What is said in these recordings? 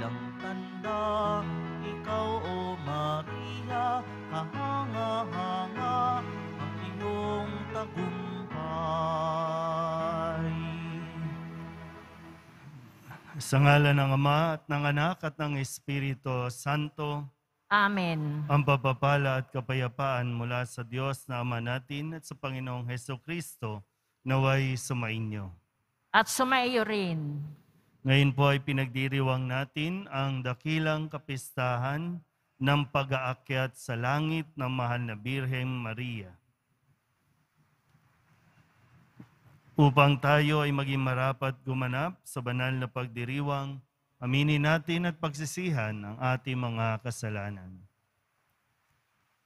dakilang tanda, ikaw o Maria, kahanga-hanga ang iyong tagumpay. Sa ngalan ng Ama at ng Anak at ng Espiritu Santo, Amen. ang pagpapala at kapayapaan mula sa Diyos na Ama natin at sa Panginoong Hesukristo naway sumainyo. At sumaiyo rin. Ngayon po ay pinagdiriwang natin ang dakilang kapistahan ng pag-aakyat sa langit ng Mahal na Birheng Maria. Upang tayo ay maging marapat gumanap sa banal na pagdiriwang, aminin natin at pagsisihan ang ating mga kasalanan.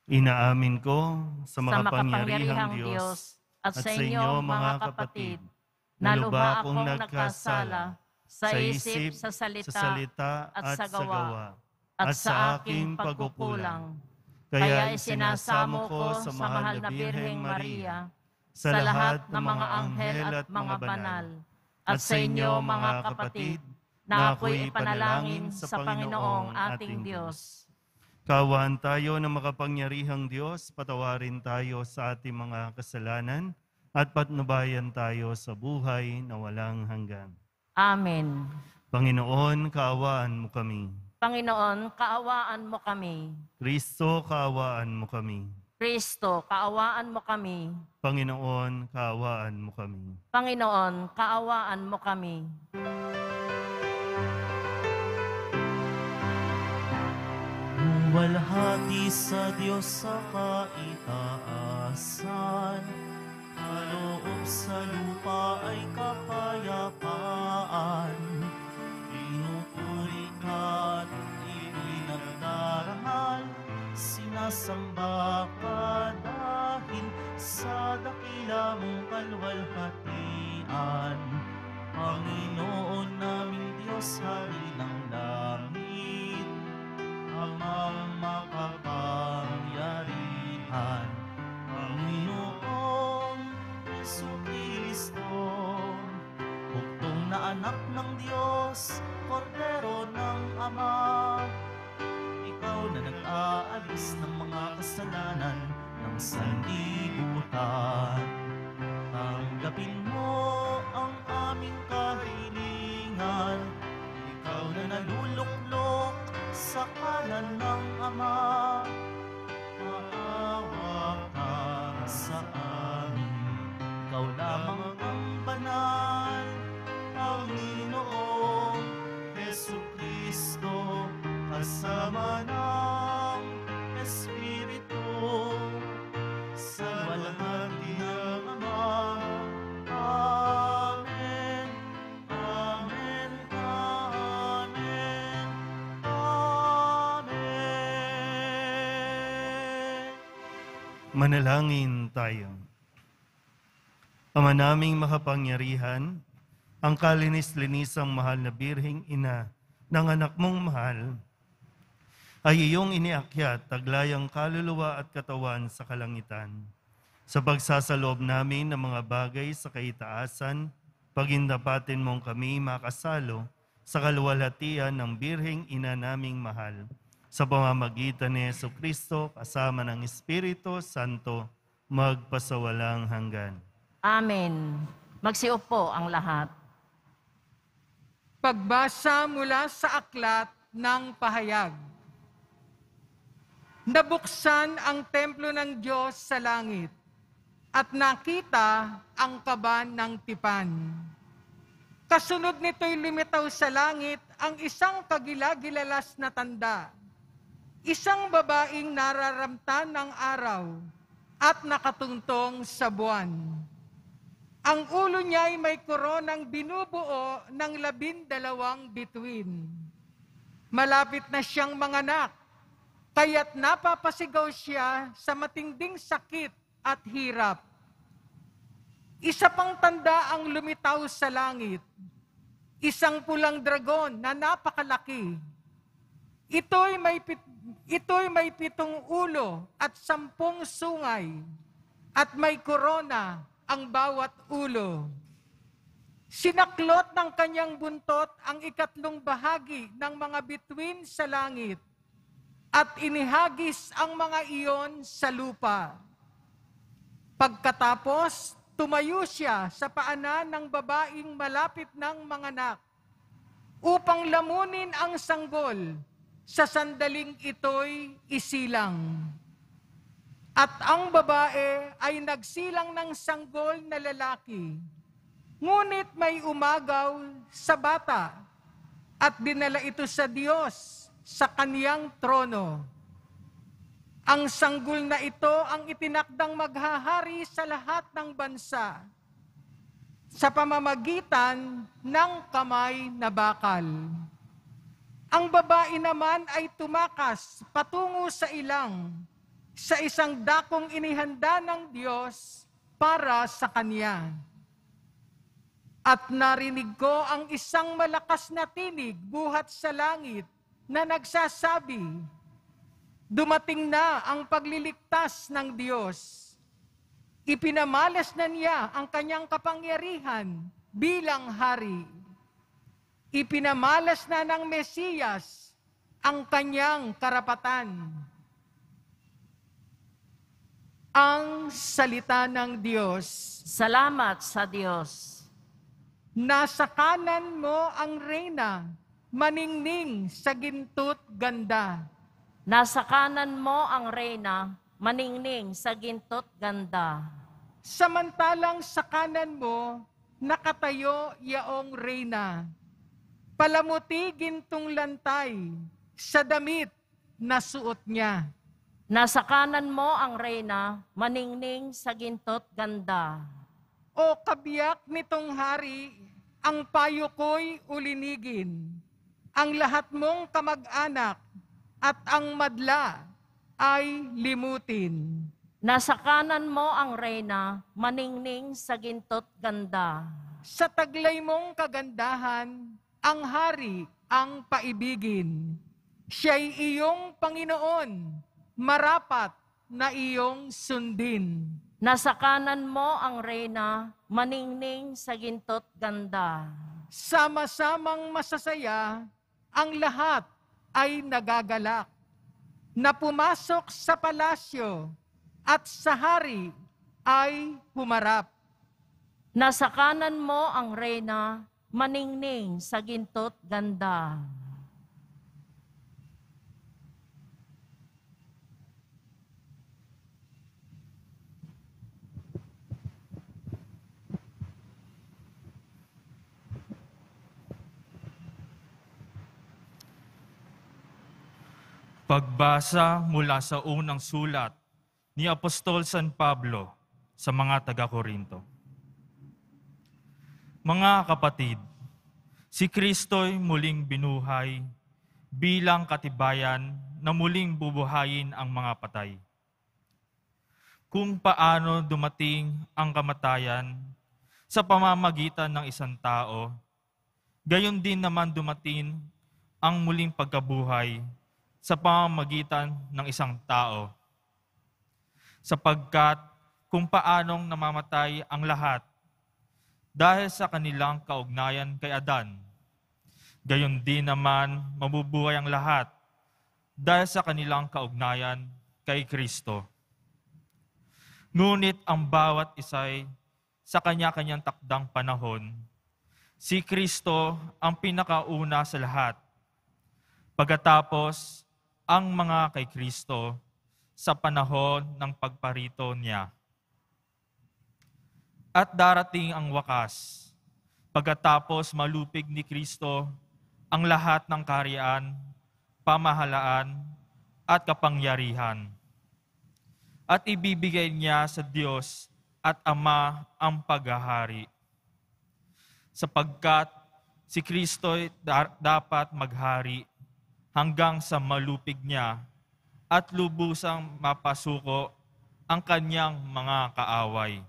Inaamin ko sa makapangyarihang Diyos at sa inyo mga kapatid, na lubha akong nagkasala sa isip, sa salita at sa gawa, at sa aking pagkukulang. Kaya isinasamo ko sa Mahal na Birheng Maria, sa lahat ng mga anghel at mga banal, at sa inyo mga kapatid, na ako'y ipanalangin sa Panginoong ating Diyos. Kaawaan tayo ng makapangyarihang Diyos, patawarin tayo sa ating mga kasalanan, at patnubayan tayo sa buhay na walang hanggan. Amen. Panginoon, kaawaan mo kami. Panginoon, kaawaan mo kami. Kristo, kaawaan mo kami. Kristo, kaawaan mo kami. Panginoon, kaawaan mo kami. Panginoon, kaawaan mo kami. Luwalhati sa Diyos sa kaitaasan, kaloob sa lupa ay kapayapaan. Pinupuri ka at ipinagdarahal, sinasamba ka dahil sa dakila mong kalwalhatian. Panginoon naming Diyos, Hari ng langit, Amang makapangyarihan, Panginoong Jesucristo, buktong na anak ng Diyos, kordero ng Ama, ikaw na nag-aalis ng mga kasalanan ng sanlibutan. Tanggapin mo ang aming kahilingan, ikaw na naluluklok sa kanan ng Ama, maawa ka sa amin. Ikaw lamang ang banal, Panginoong Jesucristo, kasama ng Espiritu, sa walhati ng Ama. Amen. Amen. Amen. Amen. Manalangin tayo. Ama naming makapangyarihan, ang kalinis-linisang Mahal na Birheng Ina ng anak mong mahal, ay iyong iniakyat taglayang kaluluwa at katawan sa kalangitan. Sa pagsasalob namin ng mga bagay sa kaitaasan, pagindapatin mong kami makasalo sa kaluwalhatian ng Birheng Ina naming mahal, sa pamamagitan ni Jesucristo kasama ng Espiritu Santo, magpasawalang hanggan. Amen. Magsiupo ang lahat. Pagbasa mula sa aklat ng pahayag. Nabuksan ang templo ng Diyos sa langit at nakita ang kaban ng tipan. Kasunod nito'y lumitaw sa langit ang isang kagilagilalas na tanda. Isang babaeng nararamtan ng araw at nakatungtong sa buwan. Ang ulo niya ay may koronang binubuo ng 12 bituin. Malapit na siyang manganak, kaya't napapasigaw siya sa matinding sakit at hirap. Isa pang tanda ang lumitaw sa langit, isang pulang dragon na napakalaki. Ito'y may 7 ulo at 10 sungay, at may korona ang bawat ulo. Sinaklot ng kanyang buntot ang ikatlong bahagi ng mga bituin sa langit at inihagis ang mga iyon sa lupa. Pagkatapos, tumayo siya sa paanan ng babaeng malapit ng manganak upang lamunin ang sanggol. Sa sandaling ito'y isilang. At ang babae ay nagsilang ng sanggol na lalaki. Ngunit may umagaw sa bata at dinala ito sa Diyos sa kaniyang trono. Ang sanggol na ito ang itinakdang maghahari sa lahat ng bansa sa pamamagitan ng kamay na bakal. Ang babae naman ay tumakas patungo sa ilang, sa isang dakong inihanda ng Diyos para sa kanya. At narinig ko ang isang malakas na tinig buhat sa langit na nagsasabi, dumating na ang pagliligtas ng Diyos. Ipinamalas na niya ang kanyang kapangyarihan bilang hari. Ipinamalas na ng Mesiyas ang kanyang karapatan. Ang salita ng Diyos. Salamat sa Diyos. Nasa kanan mo ang reyna, maningning sa ginto't ganda. Nasa kanan mo ang reyna, maningning sa ginto't ganda. Samantalang sa kanan mo, nakatayo yaong reyna. Palamuti gintong lantay sa damit na suot niya. Nasa kanan mo ang reyna, maningning sa ginto't ganda. O kabiyak nitong hari, ang payo ko'y ulinigin. Ang lahat mong kamag-anak at ang madla ay limutin. Nasa kanan mo ang reyna, maningning sa ginto't ganda. Sa taglay mong kagandahan, ang hari ang paibigin. Siya'y iyong Panginoon, marapat na iyong sundin. Nasa kanan mo ang reyna, maningning sa ginto't ganda. Sama-samang masasaya, ang lahat ay nagagalak. Na pumasok sa palasyo at sa hari ay humarap. Nasa kanan mo ang reyna, maningning sa ginto't ganda. Pagbasa mula sa unang sulat ni Apostol San Pablo sa mga taga-Korinto. Mga kapatid, si Kristo'y muling binuhay bilang katibayan na muling bubuhayin ang mga patay. Kung paano dumating ang kamatayan sa pamamagitan ng isang tao, gayon din naman dumating ang muling pagkabuhay sa pamamagitan ng isang tao. Sapagkat kung paanong namamatay ang lahat dahil sa kanilang kaugnayan kay Adan, gayon din naman mabubuhay ang lahat dahil sa kanilang kaugnayan kay Kristo. Ngunit ang bawat isa'y sa kanya-kanyang takdang panahon, si Kristo ang pinakauna sa lahat. Pagkatapos, ang mga kay Kristo sa panahon ng pagparito niya. At darating ang wakas, pagkatapos malupig ni Kristo ang lahat ng kaharian, pamahalaan, at kapangyarihan. At ibibigay niya sa Diyos at Ama ang paghahari. Sapagkat si Kristo'y dapat maghari hanggang sa malupig niya at lubusang mapasuko ang kanyang mga kaaway.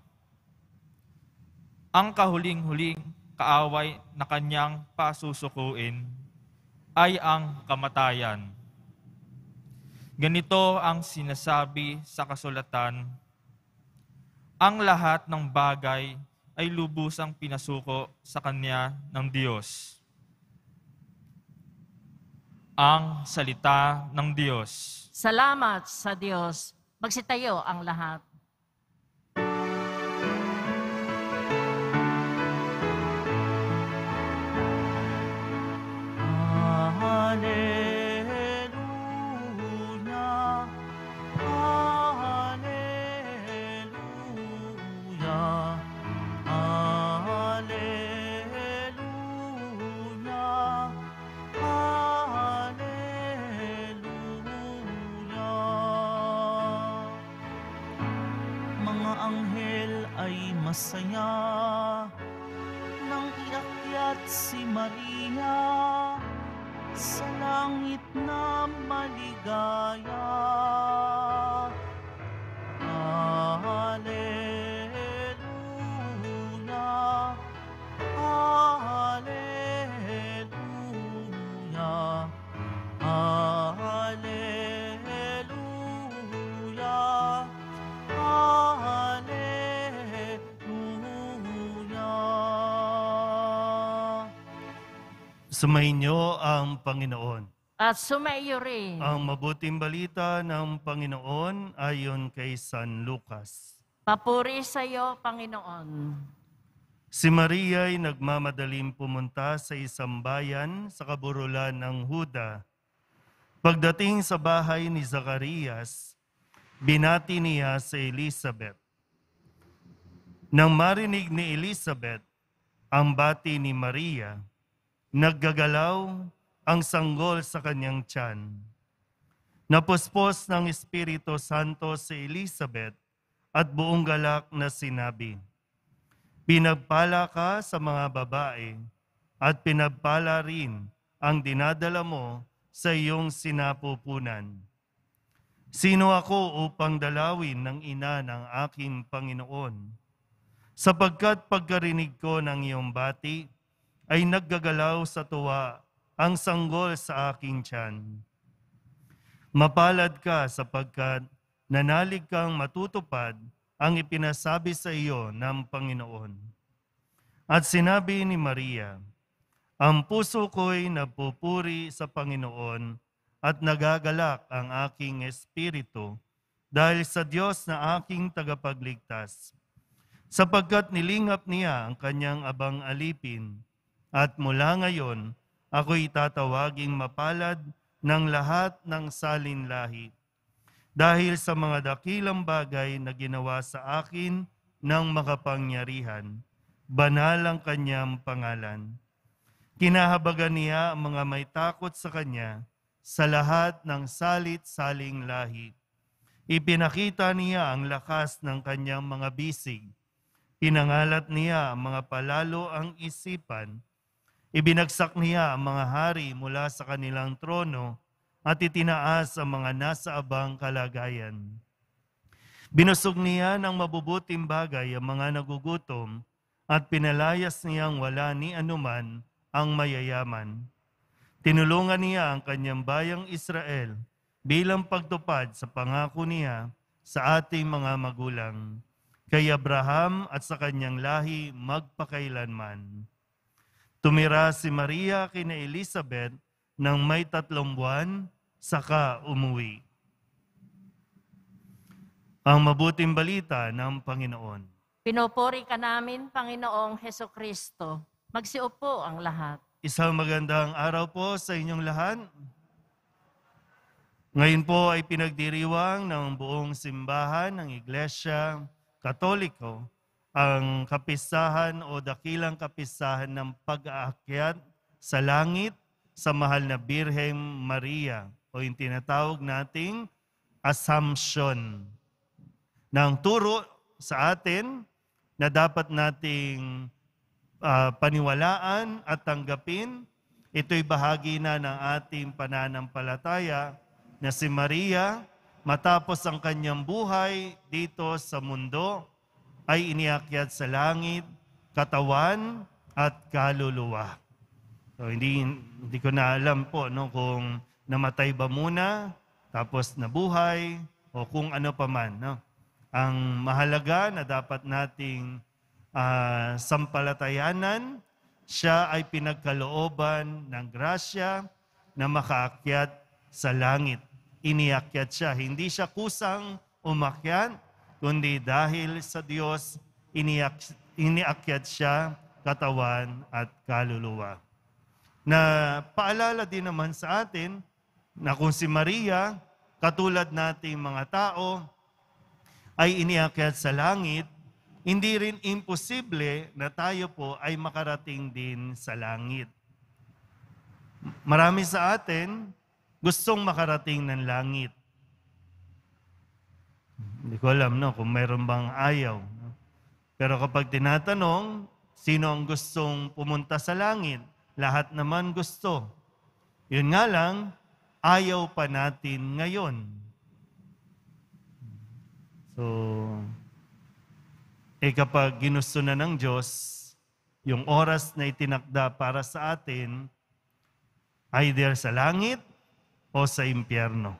Ang kahuling-huling kaaway na kanyang pasusukuin ay ang kamatayan. Ganito ang sinasabi sa kasulatan, ang lahat ng bagay ay lubusang pinasuko sa kanya ng Diyos. Ang salita ng Diyos. Salamat sa Diyos. Magsitayo ang lahat. Hallelujah, Hallelujah, Hallelujah, Hallelujah. Mga anghel ay masaya nang iakyat si Maria sa langit na maligaya. Hallelujah, Hallelujah, Hallelujah, Hallelujah. Sumainyo ang Panginoon. At sumaiyo rin. Ang mabuting balita ng Panginoon ayon kay San Lucas. Papuri sa iyo, Panginoon. Si Maria ay nagmamadaling pumunta sa isang bayan sa kaburulan ng Huda. Pagdating sa bahay ni Zacarias, binati niya si Elizabeth. Nang marinig ni Elizabeth ang bati ni Maria, naggagalaw ang sanggol sa kanyang tiyan. Napuspos ng Espiritu Santo si Elizabeth at buong galak na sinabi, "Pinagpala ka sa mga babae at pinagpala rin ang dinadala mo sa iyong sinapupunan. Sino ako upang dalawin ng ina ng aking Panginoon? Sapagkat pagkarinig ko ng iyong bati, ay naggagalaw sa tuwa ang sanggol sa aking tiyan. Mapalad ka sapagkat nanalig kang matutupad ang ipinasabi sa iyo ng Panginoon." At sinabi ni Maria, "Ang puso ko'y nagpupuri sa Panginoon at nagagalak ang aking espiritu dahil sa Diyos na aking tagapagligtas, sapagkat nilingap niya ang kanyang abang alipin, at mula ngayon ako'y tatawaging mapalad ng lahat ng salinlahi, dahil sa mga dakilang bagay na ginawa sa akin ng makapangyarihan, banal ang kanyang pangalan. Kinahabagan niya ang mga may takot sa kanya sa lahat ng salit-saling lahi. Ipinakita niya ang lakas ng kanyang mga bisig. Pinangalat niya ang mga palalo ang isipan. Ibinagsak niya ang mga hari mula sa kanilang trono at itinaas ang mga nasa abang kalagayan. Binusog niya ng mabubuting bagay ang mga nagugutom at pinalayas niyang wala ni anuman ang mayayaman. Tinulungan niya ang kanyang bayang Israel bilang pagtupad sa pangako niya sa ating mga magulang, kay Abraham at sa kanyang lahi magpakailanman. Tumira si Maria kina Elizabeth ng may 3 buwan, saka umuwi. Ang mabuting balita ng Panginoon. Pinupuri ka namin, Panginoong Hesukristo. Magsiupo ang lahat. Isang magandang araw po sa inyong lahat. Ngayon po ay pinagdiriwang ng buong simbahan ng Iglesia Katoliko ang kapistahan o dakilang kapistahan ng pag-aakyat sa langit sa mahal na Birheng Maria o yung tinatawag nating Assumption. Nang turo sa atin na dapat nating paniwalaan at tanggapin, ito'y bahagi na ng ating pananampalataya na si Maria, matapos ang kanyang buhay dito sa mundo, ay iniakyat sa langit, katawan at kaluluwa. So, hindi ko na alam po kung namatay ba muna, tapos nabuhay, o kung ano pa man. Ang mahalaga na dapat nating sampalatayanan, siya ay pinagkalooban ng grasya na makaakyat sa langit. Iniakyat siya. Hindi siya kusang umakyat, kundi dahil sa Diyos, iniakyat siya katawan at kaluluwa. Na paalala din naman sa atin na kung si Maria, katulad nating mga tao, ay iniakyat sa langit, hindi rin imposible na tayo po ay makarating din sa langit. Marami sa atin gustong makarating ng langit. Hindi ko alam kung mayroon bang ayaw. Pero kapag tinatanong, sino ang gustong pumunta sa langit? Lahat naman gusto. Yun nga lang, ayaw pa natin ngayon. So, kapag ginusto na ng Diyos, yung oras na itinakda para sa atin, either sa langit o sa impyerno.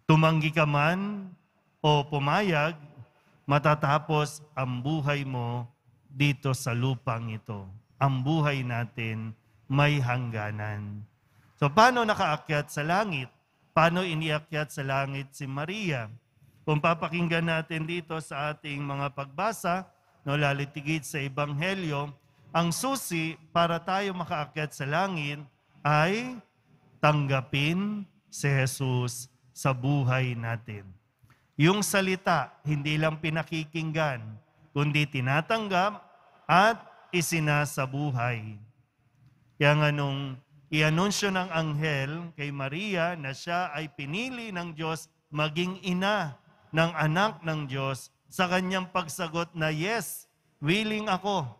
Tumanggi ka man o pumayag, matatapos ang buhay mo dito sa lupang ito. Ang buhay natin may hangganan. So paano nakaakyat sa langit? Paano iniakyat sa langit si Maria? Kung papakinggan natin dito sa ating mga pagbasa, lalitigid sa Ebanghelyo, ang susi para tayo makaakyat sa langit ay tanggapin si Jesus sa buhay natin. Yung salita, hindi lang pinakikinggan, kundi tinatanggap at isinasabuhay. Kaya nga nung i-anunsyo ng anghel kay Maria na siya ay pinili ng Diyos maging ina ng anak ng Diyos, sa kanyang pagsagot na, yes, willing ako.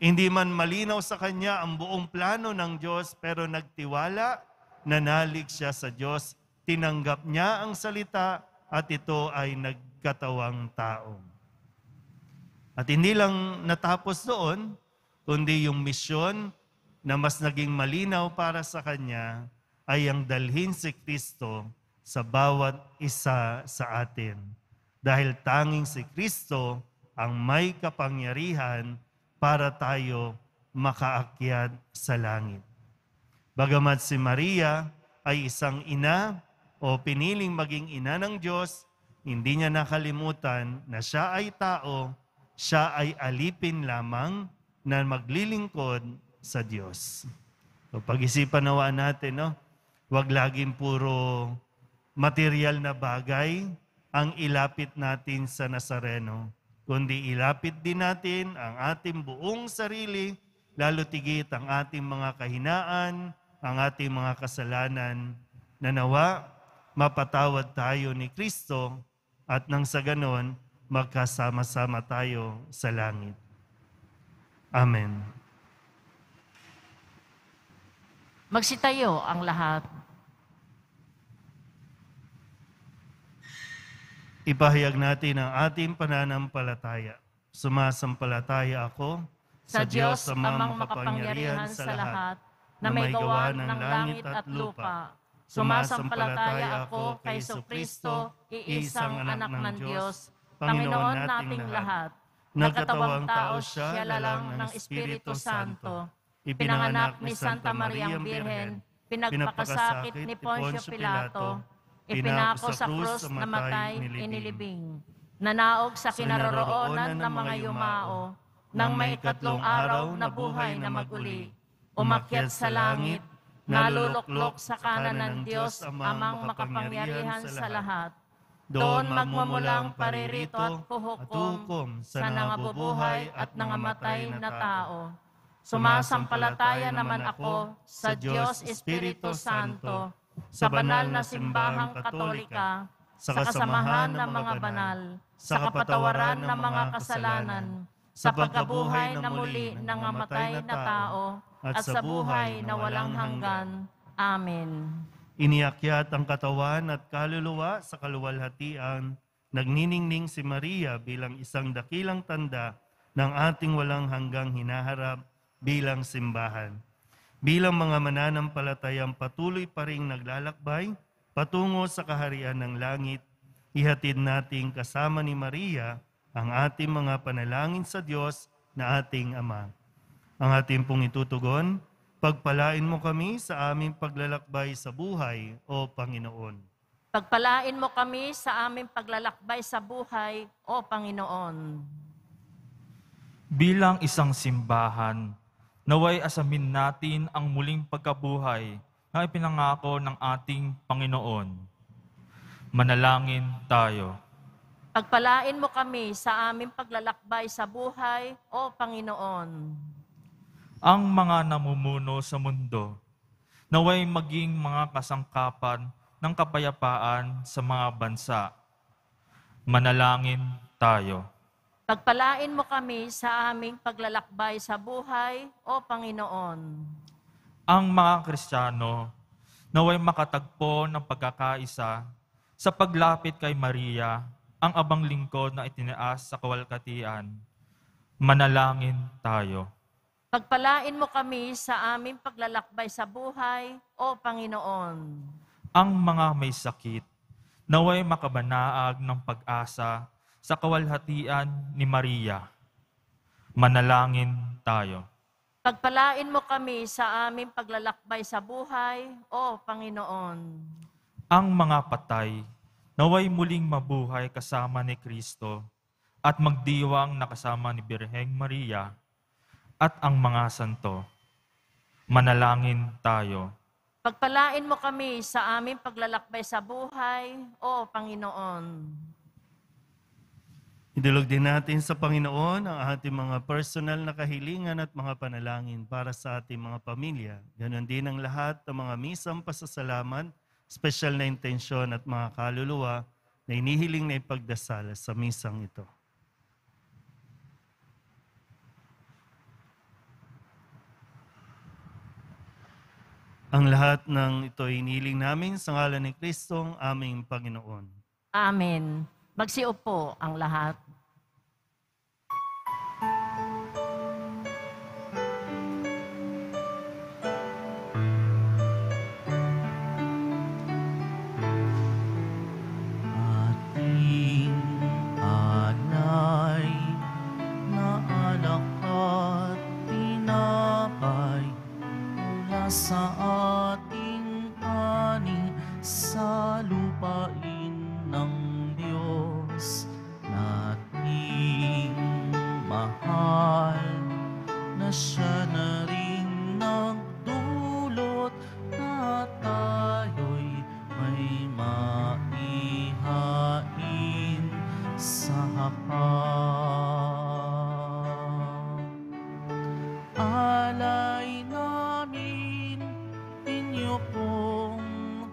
Hindi man malinaw sa kanya ang buong plano ng Diyos, pero nagtiwala, nanalig siya sa Diyos, tinanggap niya ang salita, at ito ay nagkatawang tao. At hindi lang natapos doon, kundi yung misyon na mas naging malinaw para sa kanya ay ang dalhin si Kristo sa bawat isa sa atin. Dahil tanging si Kristo ang may kapangyarihan para tayo makaakyat sa langit. Bagamat si Maria ay isang ina o piniling maging ina ng Diyos, hindi niya nakalimutan na siya ay tao, siya ay alipin lamang na maglilingkod sa Diyos. So, pag-isipan nawa natin, huwag laging puro material na bagay ang ilapit natin sa Nazareno, kundi ilapit din natin ang ating buong sarili, lalo tigit ang ating mga kahinaan, ang ating mga kasalanan, na nawa mapatawad tayo ni Kristo at nang sa ganon, magkasama-sama tayo sa langit. Amen. Magsitayo ang lahat. Ipahayag natin ang ating pananampalataya. Sumasampalataya ako Sa Diyos, amang makapangyarihan sa lahat, na may gawa ng langit at lupa. Sumasampalataya ako kay Jesucristo, iisang anak ng Diyos, Panginoon nating lahat. Nagkatawang tao siya lalang ng Espiritu Santo. Ipinanganak ni Santa Mariang Birhen, pinagpakasakit ni Poncio Pilato, ipinako sa krus, namatay, inilibing. Nanaog sa kinaroroonan ng mga yumao, nang may ikatlong araw na buhay na maguli. Umakyat sa langit, naluluklok sa kanan ng Diyos, amang makapangyarihan sa lahat. Doon magmumulang paririto at huhukom sa nangabubuhay at nangamatay na tao. Sumasampalataya naman ako sa Diyos Espiritu Santo, sa banal na simbahang katolika, sa kasamahan ng mga banal, sa kapatawaran ng mga kasalanan, sa pagkabuhay na muli ng namatay na tao, at sa buhay na walang hanggan. Amen. Iniakyat ang katawan at kaluluwa sa kaluwalhatian, nagniningning si Maria bilang isang dakilang tanda ng ating walang hanggang hinaharap bilang simbahan. Bilang mga mananampalatayang patuloy pa ring naglalakbay patungo sa kaharian ng langit, ihatid nating kasama ni Maria ang ating mga panalangin sa Diyos na ating Ama. Ang ating pong itutugon, pagpalain mo kami sa aming paglalakbay sa buhay, O Panginoon. Pagpalain mo kami sa aming paglalakbay sa buhay, O Panginoon. Bilang isang simbahan, naway asamin natin ang muling pagkabuhay na ipinangako ng ating Panginoon. Manalangin tayo. Pagpalain mo kami sa aming paglalakbay sa buhay, O Panginoon. Ang mga namumuno sa mundo, naway maging mga kasangkapan ng kapayapaan sa mga bansa. Manalangin tayo. Pagpalain mo kami sa aming paglalakbay sa buhay, O Panginoon. Ang mga Kristiyano, naway makatagpo ng pagkakaisa sa paglapit kay Maria, ang abang lingkod na itinaas sa kawalkatian. Manalangin tayo. Pagpalain mo kami sa aming paglalakbay sa buhay, O Panginoon. Ang mga may sakit, naway makabanaag ng pag-asa sa kawalhatian ni Maria. Manalangin tayo. Pagpalain mo kami sa aming paglalakbay sa buhay, O Panginoon. Ang mga patay, naway muling mabuhay kasama ni Kristo at magdiwang na kasama ni Birheng Maria at ang mga santo. Manalangin tayo. Pagpalain mo kami sa aming paglalakbay sa buhay, O Panginoon. Idulog din natin sa Panginoon ang ating mga personal na kahilingan at mga panalangin para sa ating mga pamilya. Ganon din ang lahat ng mga misang pasasalamat, special na intensyon at mga kaluluwa na inihiling na ipagdasal sa misang ito. Ang lahat ng ito inihiling namin sa ngalan ni Kristong aming Panginoon. Amen. Magsiupo ang lahat. Ating alay na alak at tinapay mula sa ating ani sa lupain ng Diyos nating mahal na siya na rin nagdulot na tayo'y may maihain sa hapag. Alay namin inyo pong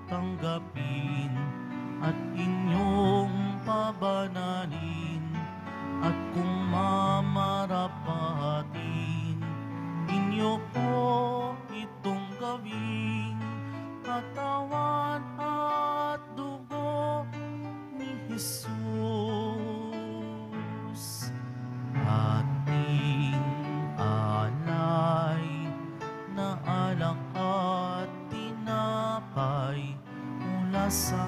tanggapin at inyong pabananin at kung mamarapatin inyo po itong gawin katawan at dugo ni Jesus. Ating alay na alak at tinapay mula sa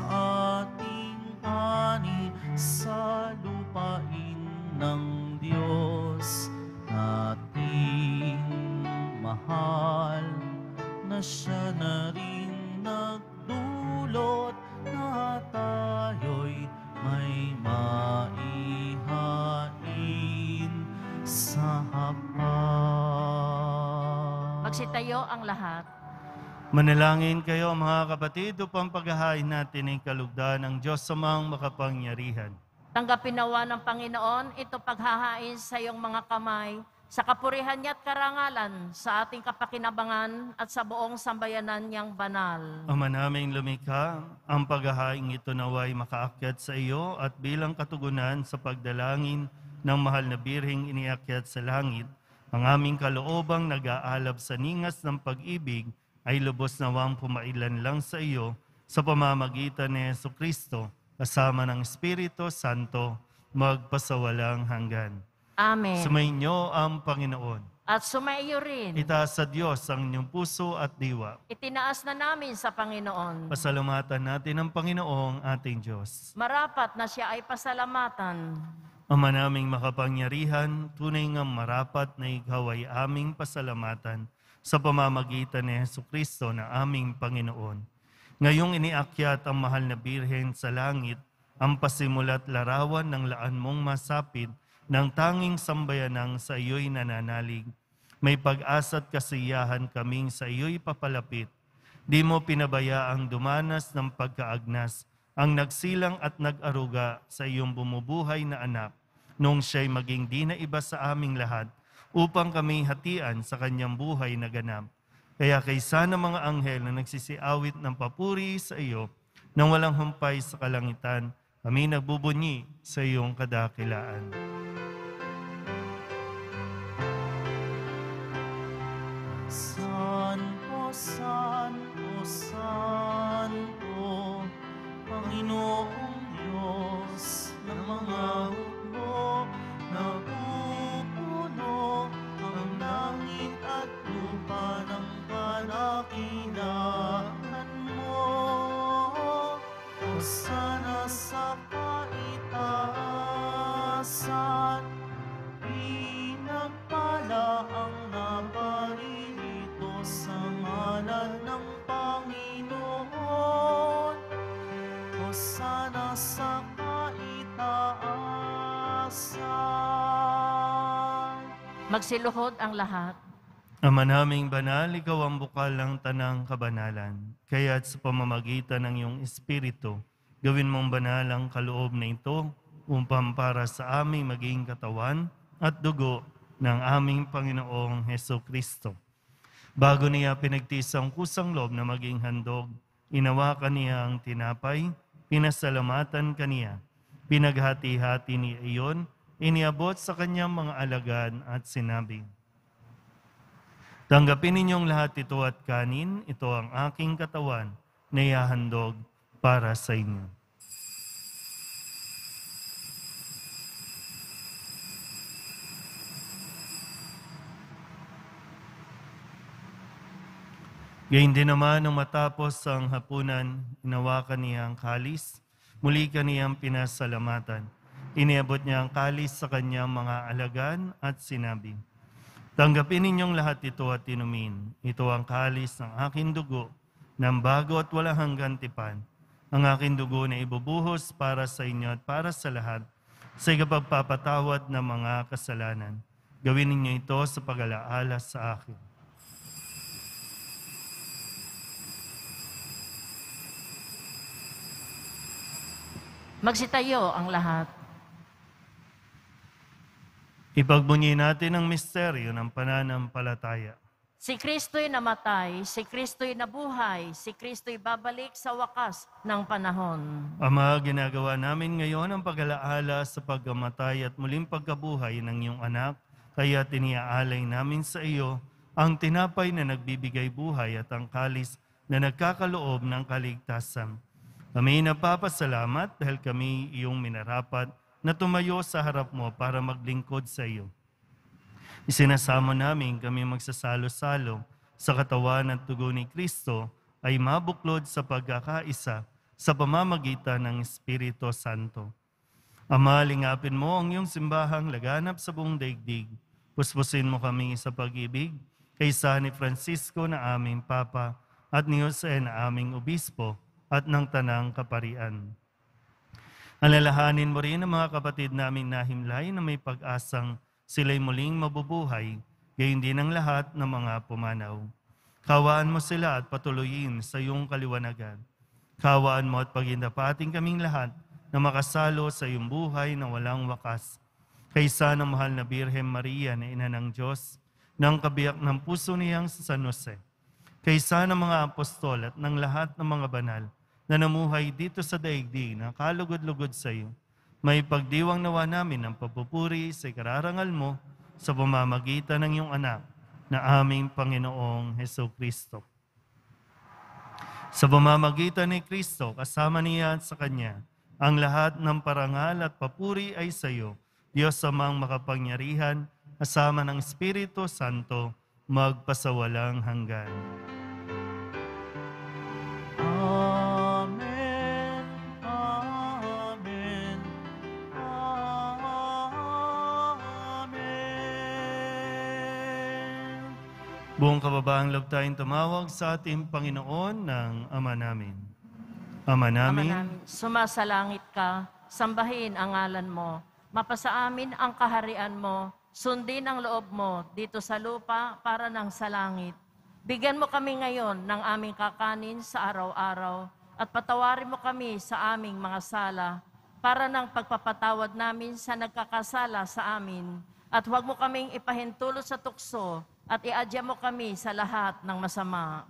ating ani sa lupain ng Diyos nating mahal na siya na rin nagdulot na tayo'y may maihain sa hapag. Magsitayo ang lahat. Manalangin kayo mga kapatid upang paghahain natin ang kalugdan ng Diyos sa mga makapangyarihan. Tanggapin nawa ng Panginoon ito paghahain sa iyong mga kamay, sa kapurihan niya at karangalan, sa ating kapakinabangan at sa buong sambayanan niyang banal. Ama naming lumikha, ang paghahain ito naway makaakyat sa iyo at bilang katugunan sa pagdalangin ng mahal na birheng iniakyat sa langit, ang aming kaloobang nag-aalab sa ningas ng pag-ibig ay lubos nawang pumailan lang sa iyo sa pamamagitan ni Jesucristo kasama ng Espiritu Santo magpasawalang hanggan. Amen. Sumainyo ang Panginoon. At sumaiyo rin. Itaas sa Diyos ang inyong puso at diwa. Itinaas na namin sa Panginoon. Pasalamatan natin ang Panginoong ating Diyos. Marapat na siya ay pasalamatan. Ama naming makapangyarihan, tunay nga marapat na ikaw ay aming pasalamatan sa pamamagitan ni Jesucristo na aming Panginoon. Ngayong iniakyat ang mahal na Birhen sa langit, ang pasimula't larawan ng laan mong masapit ng tanging sambayanang sa iyo'y nananalig. May pag-asa't kasiyahan kaming sa iyo'y papalapit. Di mo pinabayaang dumanas ng pagkaagnas ang nagsilang at nag-aruga sa iyong bumubuhay na anak, nung siya'y maging di na iba sa aming lahat, upang kami hatian sa kanyang buhay na ganap. Kaya kaysa ng mga anghel na nagsisiawit ng papuri sa iyo, nang walang humpay sa kalangitan, kami nagbubunyi sa iyong kadakilaan. Santo, Santo, Santo, Panginoong Diyos ng mga hukbo, napupuno ang langit at lupa ng kadakilaan mo. Hosana sa kaitaasan, pinagpala ang naparirito sa ngalan ng Panginoon. Hosana sa kaitaasan. Magsiluhod ang lahat. Ama naming banal, ikaw ang bukal ng tanang kabanalan. Kaya't sa pamamagitan ng iyong Espiritu, gawin mong banal ang kaloob na ito upang para sa aming maging katawan at dugo ng aming Panginoong Hesukristo. Bago niya pinagtiis ang kusang loob na maging handog, inawakan niya ang tinapay, pinasalamatan kaniya, pinaghati-hati niya iyon, iniabot sa kanyang mga alagad at sinabi, tanggapin ninyong lahat ito at kanin, ito ang aking katawan na ihahandog para sa inyo. Gayun din naman nung matapos ang hapunan, inawakan niya ang kalis, muli kaniyang pinasalamatan. Iniabot niya ang kalis sa kanyang mga alagan at sinabi, tanggapin ninyong lahat ito at inumin. Ito ang kalis ng aking dugo, ng bago at walang hanggang tipan. Ang aking dugo na ibubuhos para sa inyo at para sa lahat, sa ikapagpapatawad ng mga kasalanan. Gawin ninyo ito sa pag-alaala sa akin. Magsitayo ang lahat. Ipagbunyi natin ang misteryo ng pananampalataya. Si Kristo'y namatay, si Kristo'y nabuhay, si Kristo'y babalik sa wakas ng panahon. Ama, ginagawa namin ngayon ang pag-alaala sa pagkamatay at muling pagkabuhay ng iyong anak, kaya tiniaalay namin sa iyo ang tinapay na nagbibigay buhay at ang kalis na nagkakaloob ng kaligtasan. Kami napapasalamat dahil kami iyong minarapat na tumayo sa harap mo para maglingkod sa iyo. Isinasamo namin kami magsasalo-salo sa katawan at dugo ni Kristo ay mabuklod sa pagkakaisa sa pamamagitan ng Espiritu Santo. Ama, lingapin mo ang iyong simbahang laganap sa buong daigdig. Puspusin mo kami sa pag-ibig kaysa ni Francisco na aming Papa at ni Jose na aming Obispo at ng Tanang Kaparian. Alalahanin mo rin ang mga kapatid naming nahimlay na may pag-asang sila'y muling mabubuhay, gayon din ang lahat ng mga pumanaw. Kawaan mo sila at patuloyin sa iyong kaliwanagan. Kawaan mo at pagindapating kaming lahat na makasalo sa iyong buhay na walang wakas. Kaysa ng mahal na Birhen Maria na ina ng Diyos, ng kabiyak ng puso niyang sa San Jose. Kaysa ng mga apostol at ng lahat ng mga banal na namuhay dito sa daigdig na kalugod-lugod sa iyo, may pagdiwang nawa namin ang papupuri sa ikararangal mo sa pamamagitan ng iyong anak na aming Panginoong Hesukristo. Sa pamamagitan ni Kristo, kasama niya at sa Kanya, ang lahat ng parangal at papuri ay sa iyo, Diyos amang makapangyarihan, kasama ng Espiritu Santo, magpasawalang hanggan. Amen, Amen, Amen. Buong kababaang loob tayong tumawag sa ating Panginoon ng Ama namin. Ama namin, sumasalangit ka, sambahin ang ngalan mo. Mapasa amin ang kaharian mo, sundin ang loob mo dito sa lupa para ng sa langit. Bigyan mo kami ngayon ng aming kakanin sa araw-araw at patawarin mo kami sa aming mga sala para ng pagpapatawad namin sa nagkakasala sa amin. At huwag mo kaming ipahintulot sa tukso at iadya mo kami sa lahat ng masama.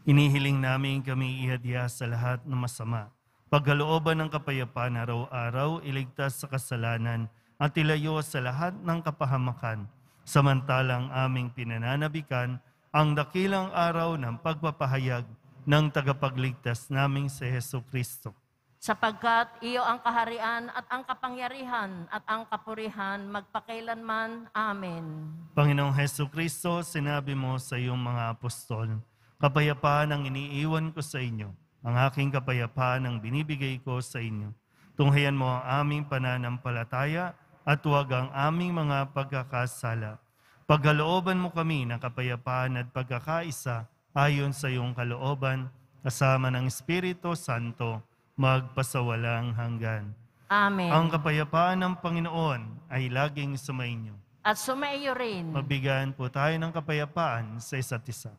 inihiling namin kami ihadya sa lahat ng masama. Pagkalooban ng kapayapaan araw-araw, iligtas sa kasalanan at ilayo sa lahat ng kapahamakan. Samantalang aming pinananabikan ang dakilang araw ng pagpapahayag ng tagapagligtas naming si Jesucristo. Sapagkat iyo ang kaharian at ang kapangyarihan at ang kapurihan magpakailanman. Amen. Panginoong Jesucristo, sinabi mo sa iyong mga apostol, kapayapaan ang iniiwan ko sa inyo, ang aking kapayapaan ang binibigay ko sa inyo. Tunghayan mo ang aming pananampalataya at huwag ang aming mga pagkakasala. Pagkalooban mo kami ng kapayapaan at pagkakaisa ayon sa iyong kalooban, kasama ng Espiritu Santo, magpasawalang hanggan. Amen. Ang kapayapaan ng Panginoon ay laging sumainyo. At sumaiyo rin. Mabigyan po tayo ng kapayapaan sa isa't isa.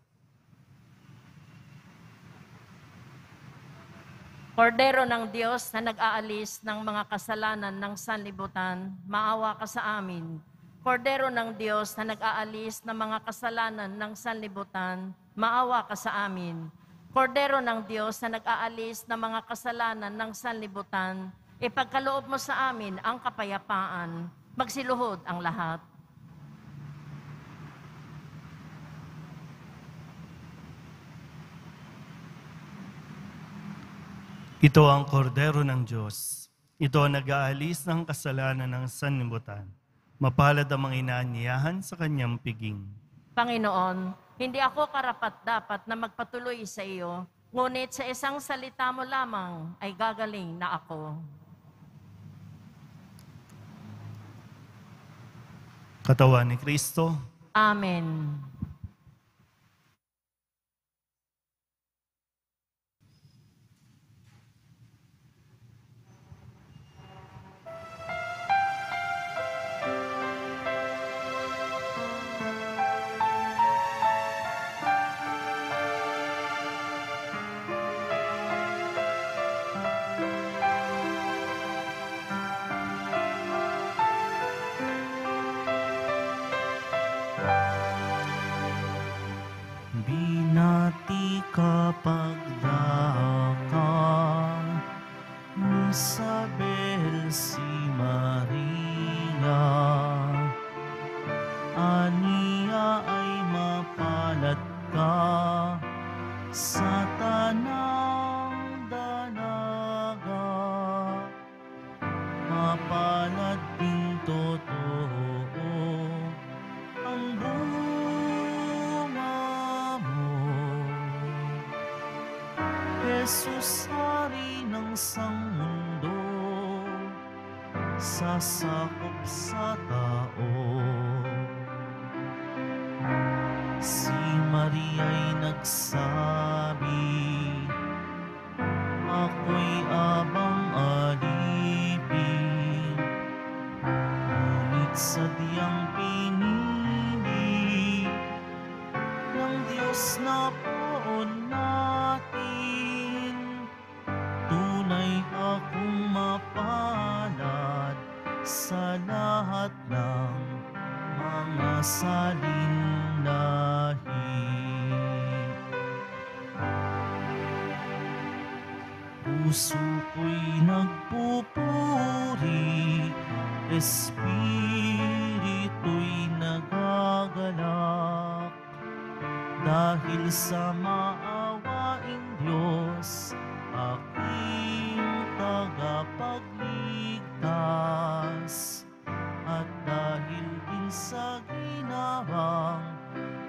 Kordero ng Diyos na nag-aalis ng mga kasalanan ng sanlibutan, maawa ka sa amin. Kordero ng Diyos na nag-aalis ng mga kasalanan ng sanlibutan, maawa ka sa amin. Kordero ng Diyos na nag-aalis ng mga kasalanan ng sanlibutan, ipagkaloob mo sa amin ang kapayapaan. Magsiluhod ang lahat. Ito ang kordero ng Diyos. Ito ang nag-aalis ng kasalanan ng sanlibutan. Mapalad ang mga inaanyayahan sa kanyang piging. Panginoon, hindi ako karapat-dapat na magpatuloy sa iyo, ngunit sa isang salita mo lamang ay gagaling na ako. Katawan ni Kristo. Amen. Binati ka pagdakang ni Isabel si Maria. Aniya ay mapalad ka sa tanang dalaga. Mapalad din totoo ang bunga mo. Jesus, hari ng sangmundo, sasakop sa tao. Si Maria'y nagsabi, ako'y abang alipin, ngunit sadyang pinili ng Diyos na poon natin. Tunay akong mapalad sa lahat ng mga salinlahi. Puso ko'y nagpupuri, espiritu'y nagagalak, dahil sa maawaing Diyos, aking tagapagligtas, at dahil din sa ginawang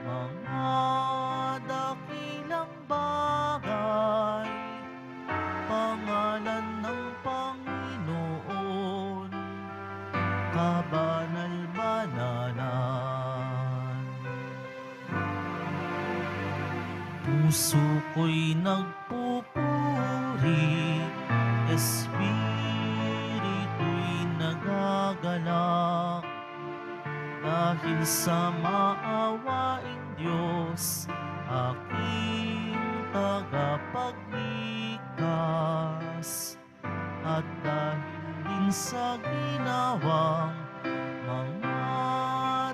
mga dakilang bagay, pangalan ng Panginoon, kabanal-banalan. Puso ko'y nagpupuri, espiritu'y nagagalak, dahil sa maawaing Diyos, aking tagapagligtas, at dahil din sa ginawang mga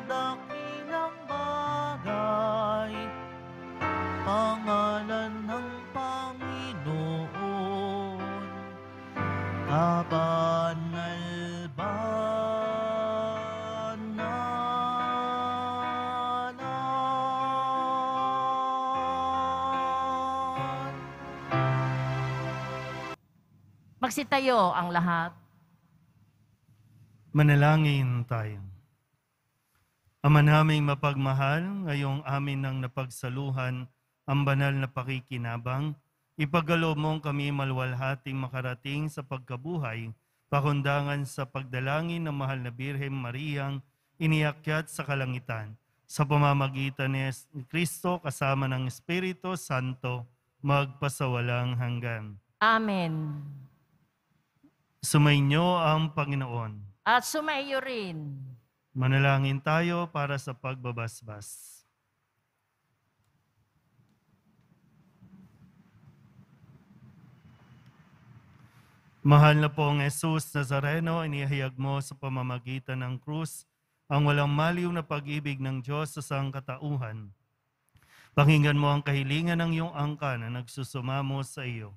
dakilang bagay, pangalan ng Panginoon, kabanal-banalan. Magsitayo ang lahat. Manalangin tayo. Ama naming mapagmahal, ngayong amin nang napagsaluhan ang banal na pakikinabang, ipagkaloob mong kami maluwalhating makarating sa pagkabuhay, pakundangan sa pagdalangin ng mahal na Birhen Mariang iniakyat sa kalangitan, sa pamamagitan ni Kristo kasama ng Espiritu Santo, magpasawalang hanggan. Amen. Sumainyo ang Panginoon. At sumaiyo rin. Manalangin tayo para sa pagbabasbas. Mahal na pong Jesus Nazareno, inihayag mo sa pamamagitan ng krus ang walang maliw na pag-ibig ng Diyos sa sangkatauhan. Pakinggan mo ang kahilingan ng iyong angkan na nagsusumamo sa iyo.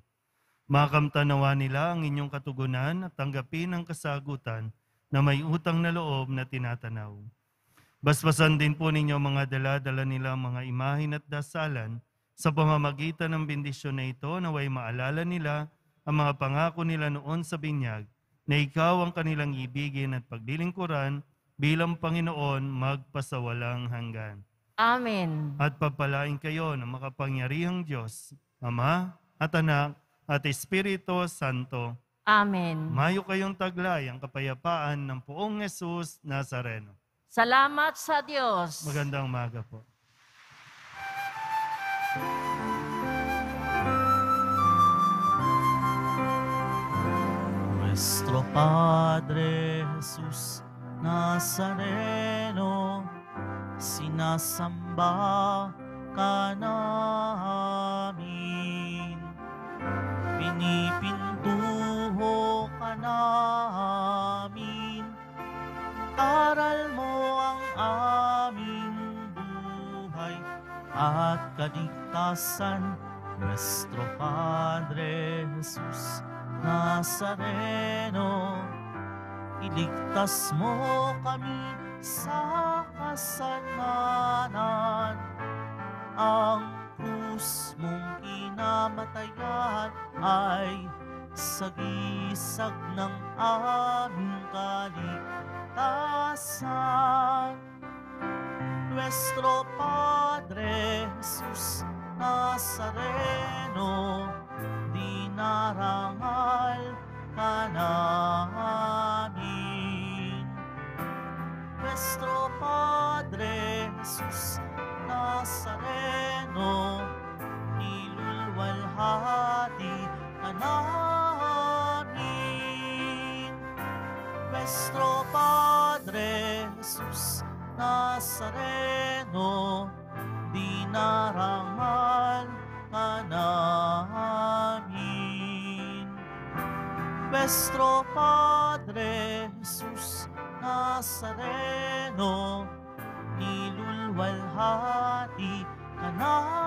Makamtanawa nila ang inyong katugunan at tanggapin ang kasagutan na may utang na loob na tinatanaw. Basbasan din po ninyo mga dala-dala nilang mga imahin at dasalan sa pamamagitan ng bendisyon na ito, naway maalala nila ang mga pangako nila noon sa binyag na ikaw ang kanilang ibigin at paglilingkuran bilang Panginoon magpasawalang hanggan. Amen. At pagpalain kayo ng makapangyarihang Diyos, Ama at Anak at Espiritu Santo. Amen. Mayo kayong taglay ang kapayapaan ng Poong Jesus Nazareno. Salamat sa Diyos. Magandang umaga po. Nuestro Padre Jesus Nazareno, sinasamba ka namin, pinipintuho ka namin, aral mo ang aming buhay at kaligtasan. Nuestro Padre Jesus Nazareno, iligtas mo kami sa kasalanan. Ang krus mong kinamatayan ay sagisag ng aming kaligtasan. Nuestro Padre Jesus Nazareno, dinarangal ka namin. Nuestro Padre Jesus Nazareno, nilulwalhati ka namin. Nuestro Padre Jesus Nazareno, dinarangal ka namin. Nuestro Padre Jesus Nazareno, nilulwalhati ka namin.